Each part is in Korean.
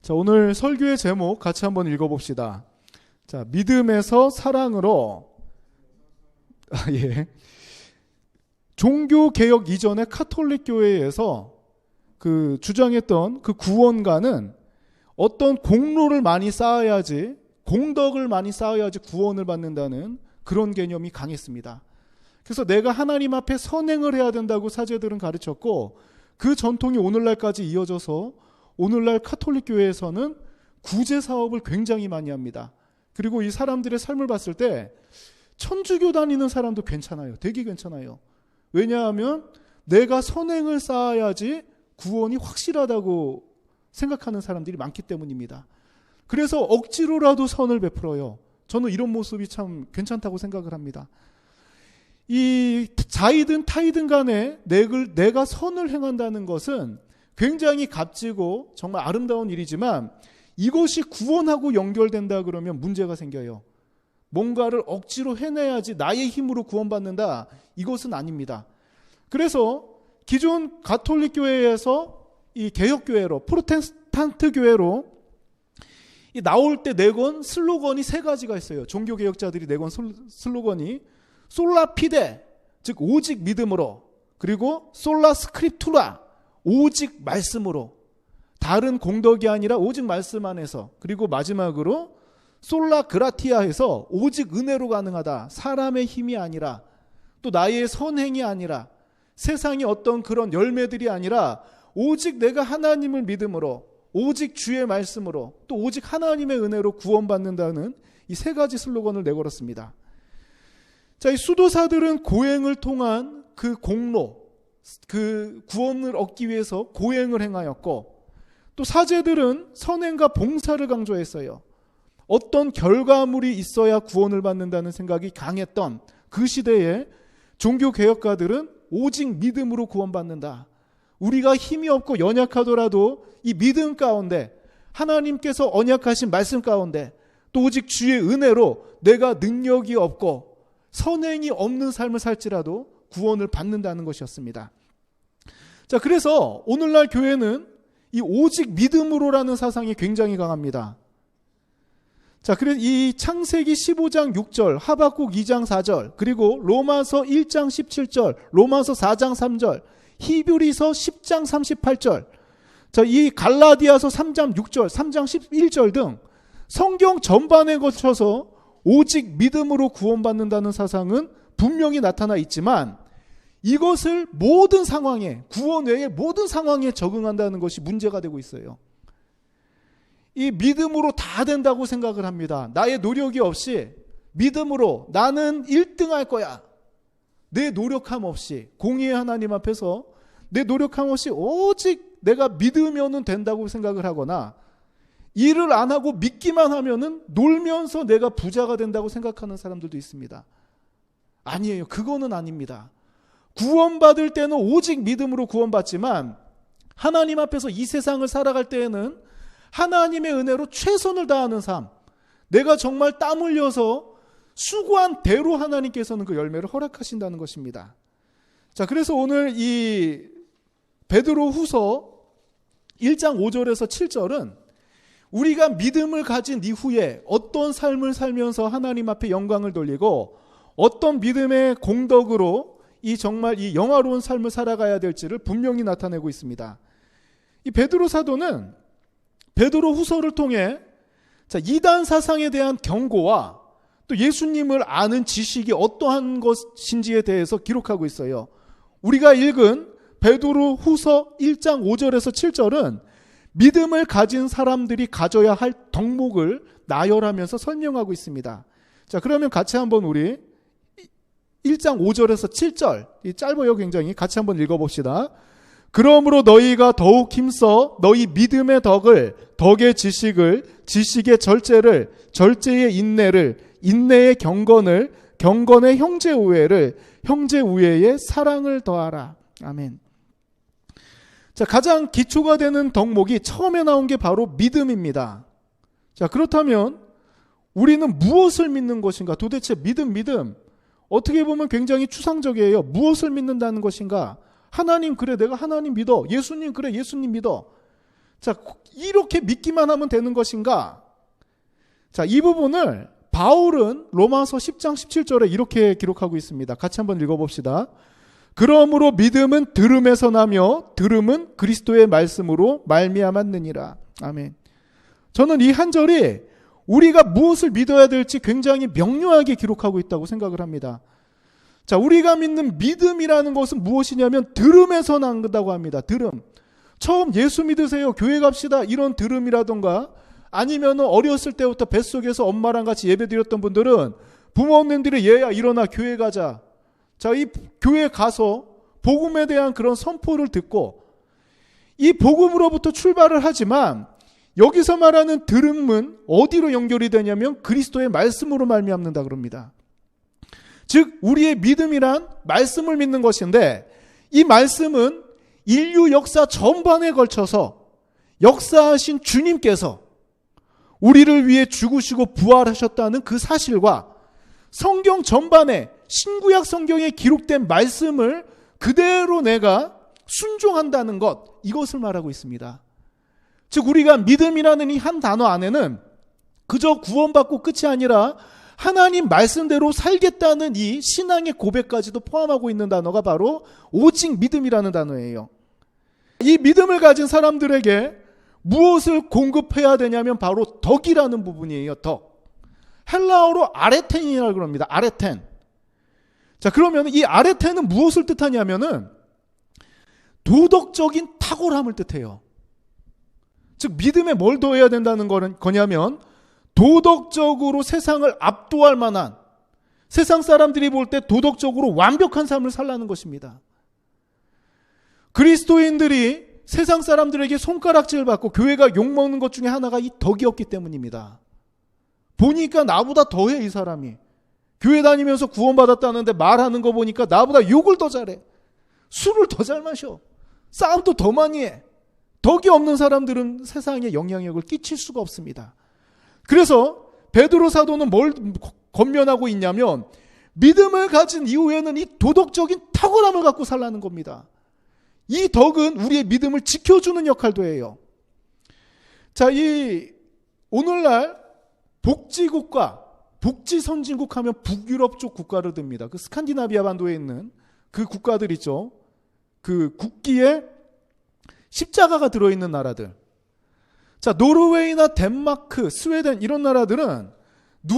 자, 오늘 설교의 제목 같이 한번 읽어봅시다. 자, 믿음에서 사랑으로. 예. 종교개혁 이전에 카톨릭 교회에서 주장했던 그 구원가는 어떤 공로를 많이 쌓아야지, 공덕을 많이 쌓아야지 구원을 받는다는 그런 개념이 강했습니다. 그래서 내가 하나님 앞에 선행을 해야 된다고 사제들은 가르쳤고, 그 전통이 오늘날까지 이어져서 오늘날 카톨릭 교회에서는 구제 사업을 굉장히 많이 합니다. 그리고 이 사람들의 삶을 봤을 때 천주교 다니는 사람도 괜찮아요. 되게 괜찮아요. 왜냐하면 내가 선행을 쌓아야지 구원이 확실하다고 생각하는 사람들이 많기 때문입니다. 그래서 억지로라도 선을 베풀어요. 저는 이런 모습이 참 괜찮다고 생각을 합니다. 이 자이든 타이든 간에 내가 선을 행한다는 것은 굉장히 값지고 정말 아름다운 일이지만, 이것이 구원하고 연결된다 그러면 문제가 생겨요. 뭔가를 억지로 해내야지 나의 힘으로 구원받는다, 이것은 아닙니다. 그래서 기존 가톨릭 교회에서 이 개혁교회로, 프로테스탄트 교회로 나올 때 내건 슬로건이 세 가지가 있어요. 종교개혁자들이 내건 슬로건이 솔라 피데, 즉 오직 믿음으로, 그리고 솔라 스크립투라, 오직 말씀으로, 다른 공덕이 아니라 오직 말씀 안에서, 그리고 마지막으로 솔라 그라티아 해서 오직 은혜로 가능하다, 사람의 힘이 아니라, 또 나의 선행이 아니라, 세상의 어떤 그런 열매들이 아니라 오직 내가 하나님을 믿음으로, 오직 주의 말씀으로, 또 오직 하나님의 은혜로 구원받는다는 이 세 가지 슬로건을 내걸었습니다. 자, 이 수도사들은 고행을 통한 그 공로, 그 구원을 얻기 위해서 고행을 행하였고, 또 사제들은 선행과 봉사를 강조했어요. 어떤 결과물이 있어야 구원을 받는다는 생각이 강했던 그 시대에 종교개혁가들은 오직 믿음으로 구원받는다. 우리가 힘이 없고 연약하더라도 이 믿음 가운데, 하나님께서 언약하신 말씀 가운데, 또 오직 주의 은혜로 내가 능력이 없고 선행이 없는 삶을 살지라도 구원을 받는다는 것이었습니다. 자, 그래서 오늘날 교회는 이 오직 믿음으로라는 사상이 굉장히 강합니다. 자, 그래서 이 창세기 15장 6절, 하박국 2장 4절, 그리고 로마서 1장 17절, 로마서 4장 3절, 히브리서 10장 38절, 자, 이 갈라디아서 3장 6절, 3장 11절 등 성경 전반에 거쳐서 오직 믿음으로 구원받는다는 사상은 분명히 나타나 있지만, 이것을 모든 상황에, 구원 외의 모든 상황에 적응한다는 것이 문제가 되고 있어요. 이 믿음으로 다 된다고 생각을 합니다. 나의 노력이 없이 믿음으로 나는 1등 할 거야. 내 노력함 없이, 공의의 하나님 앞에서 내 노력함 없이 오직 내가 믿으면 된다고 생각을 하거나, 일을 안 하고 믿기만 하면은 놀면서 내가 부자가 된다고 생각하는 사람들도 있습니다. 아니에요. 그거는 아닙니다. 구원받을 때는 오직 믿음으로 구원받지만, 하나님 앞에서 이 세상을 살아갈 때에는 하나님의 은혜로 최선을 다하는 삶, 내가 정말 땀 흘려서 수고한 대로 하나님께서는 그 열매를 허락하신다는 것입니다. 자, 그래서 오늘 이 베드로 후서 1장 5절에서 7절은 우리가 믿음을 가진 이후에 어떤 삶을 살면서 하나님 앞에 영광을 돌리고 어떤 믿음의 공덕으로 이 정말 이 영화로운 삶을 살아가야 될지를 분명히 나타내고 있습니다. 이 베드로 사도는 베드로 후서를 통해 이단 사상에 대한 경고와 또 예수님을 아는 지식이 어떠한 것인지에 대해서 기록하고 있어요. 우리가 읽은 베드로 후서 1장 5절에서 7절은 믿음을 가진 사람들이 가져야 할 덕목을 나열하면서 설명하고 있습니다. 자, 그러면 같이 한번 우리 1장 5절에서 7절, 이 짧아요 굉장히, 같이 한번 읽어봅시다. 그러므로 너희가 더욱 힘써 너희 믿음의 덕을, 덕의 지식을, 지식의 절제를, 절제의 인내를, 인내의 경건을, 경건의 형제 우애를, 형제 우애의 사랑을 더하라. 아멘. 자, 가장 기초가 되는 덕목이 처음에 나온 게 바로 믿음입니다. 자, 그렇다면 우리는 무엇을 믿는 것인가? 도대체 믿음. 어떻게 보면 굉장히 추상적이에요. 무엇을 믿는다는 것인가? 하나님, 그래, 내가 하나님 믿어. 예수님, 그래, 예수님 믿어. 자, 이렇게 믿기만 하면 되는 것인가? 자, 이 부분을 바울은 로마서 10장 17절에 이렇게 기록하고 있습니다. 같이 한번 읽어봅시다. 그러므로 믿음은 들음에서 나며 들음은 그리스도의 말씀으로 말미암았느니라. 아멘. 저는 이 한 절이 우리가 무엇을 믿어야 될지 굉장히 명료하게 기록하고 있다고 생각을 합니다. 자, 우리가 믿는 믿음이라는 것은 무엇이냐면 들음에서 난다고 합니다. 들음. 처음 예수 믿으세요, 교회 갑시다, 이런 들음이라던가, 아니면 어렸을 때부터 뱃속에서 엄마랑 같이 예배 드렸던 분들은 부모님들이 얘야 일어나 교회 가자. 자, 이 교회 가서 복음에 대한 그런 선포를 듣고 이 복음으로부터 출발을 하지만, 여기서 말하는 들음은 어디로 연결이 되냐면 그리스도의 말씀으로 말미암는다 그럽니다. 즉 우리의 믿음이란 말씀을 믿는 것인데, 이 말씀은 인류 역사 전반에 걸쳐서 역사하신 주님께서 우리를 위해 죽으시고 부활하셨다는 그 사실과 성경 전반에 신구약 성경에 기록된 말씀을 그대로 내가 순종한다는 것, 이것을 말하고 있습니다. 즉 우리가 믿음이라는 이 한 단어 안에는 그저 구원받고 끝이 아니라 하나님 말씀대로 살겠다는 이 신앙의 고백까지도 포함하고 있는 단어가 바로 오직 믿음이라는 단어예요. 이 믿음을 가진 사람들에게 무엇을 공급해야 되냐면 바로 덕이라는 부분이에요. 덕. 헬라어로 아레텐이라고 그럽니다. 아레텐. 자, 그러면 이 아레텐은 무엇을 뜻하냐면은 도덕적인 탁월함을 뜻해요. 즉 믿음에 뭘 더해야 된다는 거냐면 도덕적으로 세상을 압도할 만한, 세상 사람들이 볼 때 도덕적으로 완벽한 삶을 살라는 것입니다. 그리스도인들이 세상 사람들에게 손가락질을 받고 교회가 욕먹는 것 중에 하나가 이 덕이었기 때문입니다. 보니까 나보다 더해 이 사람이. 교회 다니면서 구원받았다는데 말하는 거 보니까 나보다 욕을 더 잘해. 술을 더 잘 마셔. 싸움도 더 많이 해. 덕이 없는 사람들은 세상에 영향력을 끼칠 수가 없습니다. 그래서 베드로 사도는 뭘 권면하고 있냐면 믿음을 가진 이후에는 이 도덕적인 탁월함을 갖고 살라는 겁니다. 이 덕은 우리의 믿음을 지켜주는 역할도 해요. 자, 이 오늘날 복지국가, 복지선진국 하면 북유럽 쪽 국가를 듭니다. 그 스칸디나비아 반도에 있는 그 국가들 있죠. 그 국기에 십자가가 들어있는 나라들. 자, 노르웨이나 덴마크, 스웨덴 이런 나라들은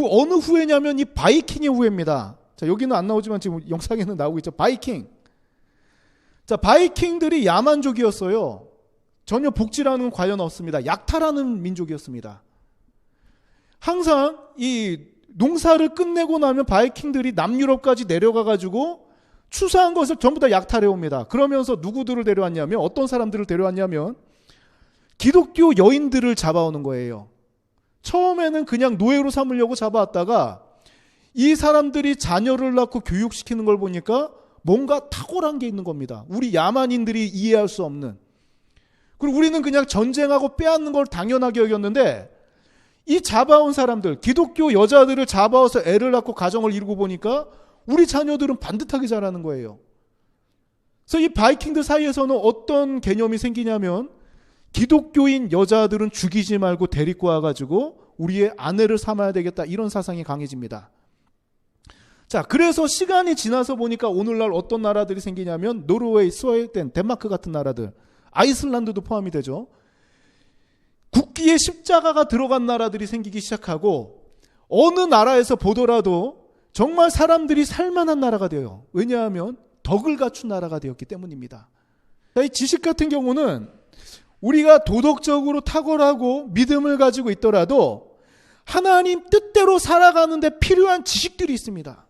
어느 후예냐면 이 바이킹의 후예입니다. 자, 여기는 안 나오지만 지금 영상에는 나오고 있죠. 바이킹. 자, 바이킹들이 야만족이었어요. 전혀 복지라는 관련 없습니다. 약탈하는 민족이었습니다. 항상 이 농사를 끝내고 나면 바이킹들이 남유럽까지 내려가가지고 추수한 것을 전부 다 약탈해 옵니다. 그러면서 누구들을 데려왔냐면, 어떤 사람들을 데려왔냐면 기독교 여인들을 잡아오는 거예요. 처음에는 그냥 노예로 삼으려고 잡아왔다가 이 사람들이 자녀를 낳고 교육시키는 걸 보니까 뭔가 탁월한 게 있는 겁니다. 우리 야만인들이 이해할 수 없는. 그리고 우리는 그냥 전쟁하고 빼앗는 걸 당연하게 여겼는데, 이 잡아온 사람들, 기독교 여자들을 잡아와서 애를 낳고 가정을 이루고 보니까 우리 자녀들은 반듯하게 자라는 거예요. 그래서 이 바이킹들 사이에서는 어떤 개념이 생기냐면, 기독교인 여자들은 죽이지 말고 데리고 와가지고 우리의 아내를 삼아야 되겠다, 이런 사상이 강해집니다. 자, 그래서 시간이 지나서 보니까 오늘날 어떤 나라들이 생기냐면 노르웨이, 스웨덴, 덴마크 같은 나라들, 아이슬란드도 포함이 되죠. 국기에 십자가가 들어간 나라들이 생기기 시작하고, 어느 나라에서 보더라도 정말 사람들이 살만한 나라가 돼요. 왜냐하면 덕을 갖춘 나라가 되었기 때문입니다. 이 지식 같은 경우는 우리가 도덕적으로 탁월하고 믿음을 가지고 있더라도 하나님 뜻대로 살아가는데 필요한 지식들이 있습니다.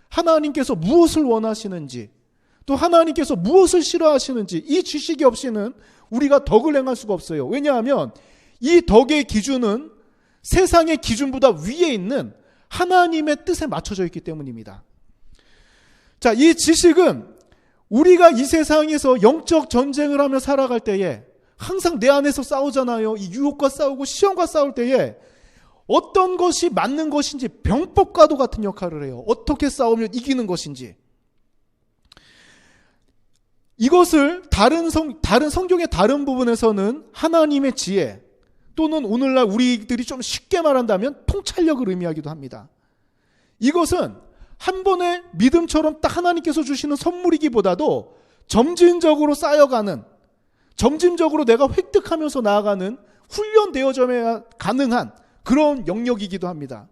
하나님께서 무엇을 원하시는지, 또 하나님께서 무엇을 싫어하시는지, 이 지식이 없이는 우리가 덕을 행할 수가 없어요. 왜냐하면 이 덕의 기준은 세상의 기준보다 위에 있는 하나님의 뜻에 맞춰져 있기 때문입니다. 자, 이 지식은 우리가 이 세상에서 영적 전쟁을 하며 살아갈 때에 항상 내 안에서 싸우잖아요. 이 유혹과 싸우고 시험과 싸울 때에 어떤 것이 맞는 것인지 병법과도 같은 역할을 해요. 어떻게 싸우면 이기는 것인지. 이것을 다른 성경의 다른 부분에서는 하나님의 지혜 또는 오늘날 우리들이 좀 쉽게 말한다면 통찰력을 의미하기도 합니다. 이것은 한 번의 믿음처럼 딱 하나님께서 주시는 선물이기보다도 점진적으로 쌓여가는, 점진적으로 내가 획득하면서 나아가는 훈련되어져야 가능한 그런 영역이기도 합니다.